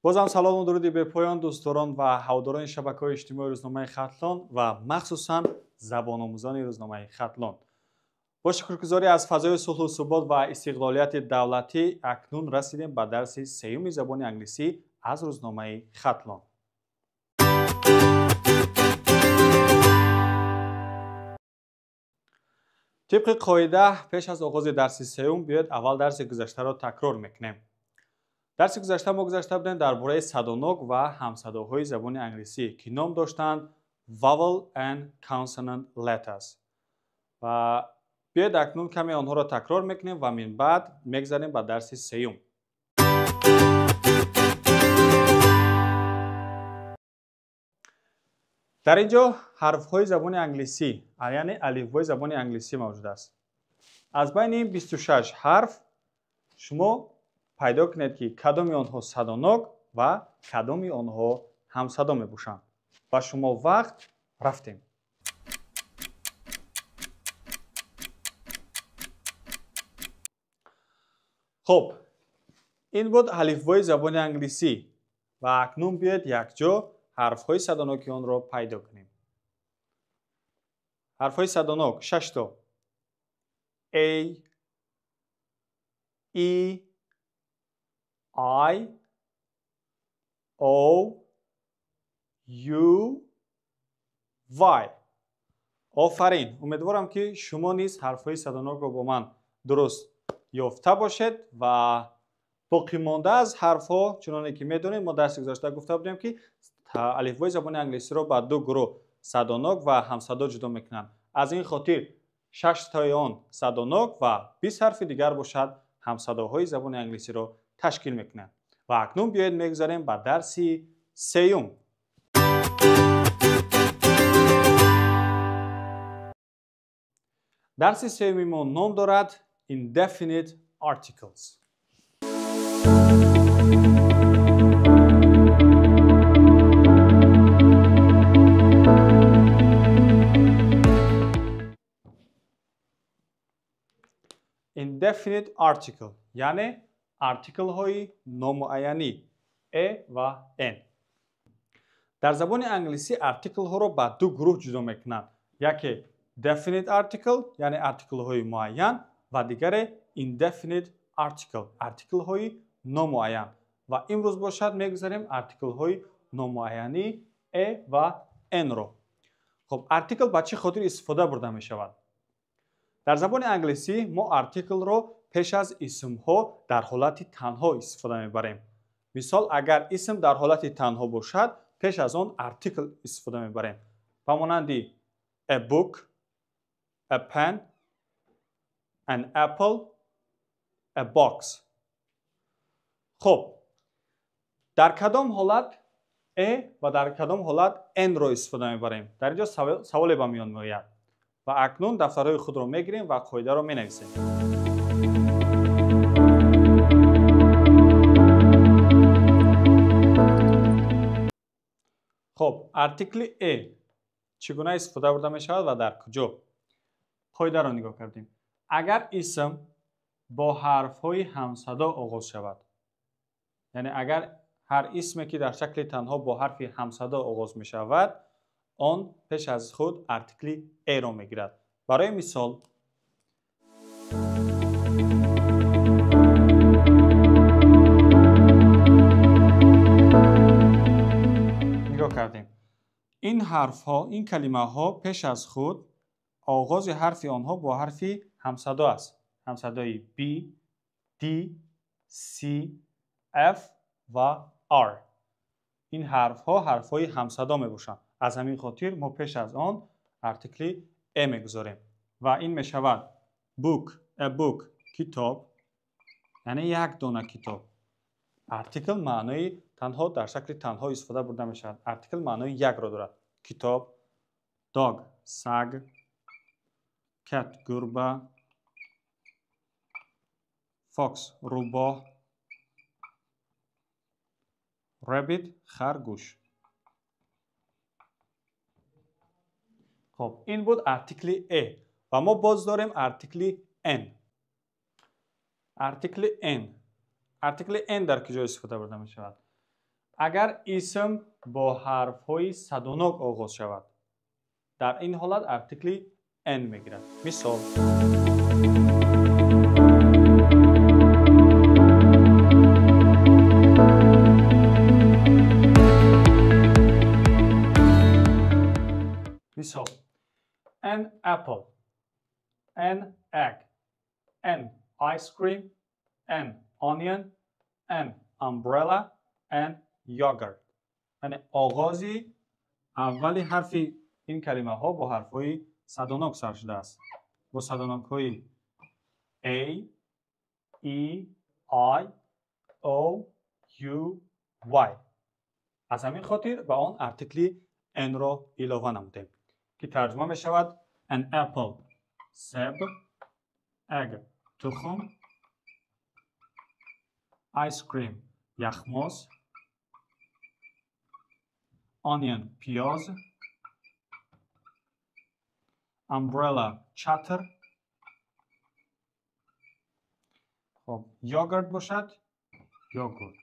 бозам салому дуруди бепоён дӯстдорон ва ҳаводорони шабакаҳои иҷтимоии рӯзномаи Хатлон ва махсусан забономӯзони рӯзномаи Хатлон. бо шукргузорӣ аз фазои сулҳу субот ва истиқлолияти давлатӣ акнун расидем ба дарси сеюми забони англисӣ аз рӯзномаи Хатлон. тибқи қоида пеш аз оғози дарси сеюм биёед аввал дарси гузаштаро такрор мекунем. дарси гузашта мо гузашта будем дар бораи садонок ва ҳамсадоҳои забони англисӣ ки ном доштанд vowel and consonant letters. ва биёед акнун каме онҳоро такрор мекунем ва мин баъд мегзарем ба дарси сеюм. дар ин ҷо ҳарфҳои забони англисӣ яъне алифбои забони англисӣ мавҷуд аст. аз байни ин 26 ҳарф шумо пайдо кунед ки кадоми онҳо садонок ва кадоми онҳо ҳамсадо мебошанд. ва шумо вақт рафтем. хуб, ин буд алифбои забони англисӣ ва акнун биёед якҷо ҳарфҳои садоноки онро пайдо кунем. ҳарфҳои садонок 6 то. A, E, I, O, U, Y. офарин. умедворам ки шумо низ ҳарфҳои садонокро бо ман дуруст ёфта бошед ва боқимонда аз ҳарфҳо чуноне ки медонед мо дарси гузашта гуфта будем ки алифбои забони англисиро ба ду гурӯҳ садонок ва ҳамсадо ҷудо мекунанд. аз ин хотир 6 таи он садонок ва 20 ҳарфи дигар бошад ҳамсадоҳои забони англисиро ташкил мекунанд. ва акнун биёед мегузарем ба дарси сеюм. дарси сеюми мо ном дорад indefinite articles. indefinite article яъне артиклҳои номуайянӣ a ва n. дар забони англисӣ артиклҳоро ба ду гурӯҳ ҷудо мекунанд. яке definite article яъне артиклҳои муайян ва дигаре indefinite article артиклҳои номуайян. ва имрӯз бошад мегузарем артиклҳои номуайянӣ a ва n-ро. хуб, артикл ба чӣ хотир истифода бурда мешавад? дар забони англисӣ мо артиклро пеш аз исмҳо дар ҳолати танҳо истифода мебарем. мисол, агар исм дар ҳолати танҳо бошад, пеш аз он артикл истифода мебарем. ба монанди a book, a pen, an apple, a box. хуб, дар кадом ҳолат a ва дар кадом ҳолат n-ро истифода мебарем? дар ин ҷо саволе ба миён меояд. ва акнун дафтарҳои худро мегирем ва қоидаро менависем. хуб, артикли a чӣ гуна истифода бурда мешавад ва дар куҷо? қоидаро нигоҳ кардем. агар исм бо ҳарфҳои ҳамсадо оғоз шавад, яъне агар ҳар исме ки дар шакли танҳо бо ҳарфи ҳамсадо оғоз мешавад, он пеш аз худ артикли a-ро мегирад. барои мисол нигоҳ кардем. ин ҳарфҳо, ин калимаҳо пеш аз худ оғози ҳарфи онҳо бо ҳарфи ҳамсадо аст. ҳамсадои b, d, c, f ва r. ин ҳарфҳо ҳарфҳои ҳамсадо мебошанд. аз ҳамин хотир мо пеш аз он артикли a мегузорем. ва ин мешавад book, a book, китоб, яъне як дона китоб. артикл маънои танҳо дар шакли танҳо истифода бурда мешавад. артикл маънои якро дорад. китоб, dog, саг, cat, гурба, fox, рӯбоҳ, rabbit, харгӯш. хуб, ин буд артикли a ва мо боз дорем артикли n. артикли n дар куҷо истифода бурда мешавад? اگر اسم با حرف‌های صدانک آغاز شود در این حالت ارتیکل n میگیرد. مثال an apple, an egg, an ice cream, an onion, an umbrella, and yogurt. یعنی آغازی اولی حرف این کلمه ها با حرف های صدانک سر شده است. با صدانک های A, E, I, O, U, Y. از همین خاطر به آن ارتیکل n را اضافه نمودیم که ترجمه می شود an apple سب، egg تخم، ice cream یخماز، onion پیاز، umbrella چتر، خب یogurt باشد یogurt.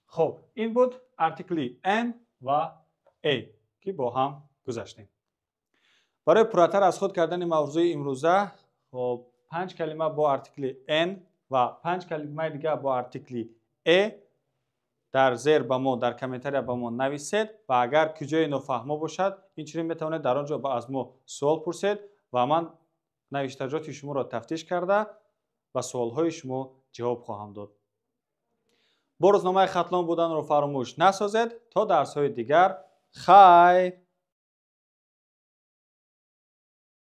خب این بود ارتیکل n و a که با هم گذاشتیم. برای پراتر از خود کردن موضوع امروزه خب 5 کلمه با ارتیکل n و 5 کلمه دیگه با ارتیکل a در زیر با ما در کامنتاری با ما نویسید و اگر کجای نفهمه باشد اینجوری میتونید در آنجا با از ما سوال پرسید و من نوشتجات شما را تفتیش کرده و سوال های شما جواب خواهم داد. با روزنامه خطلان بودن رو فراموش نسازید. تا درس های دیگر خیر.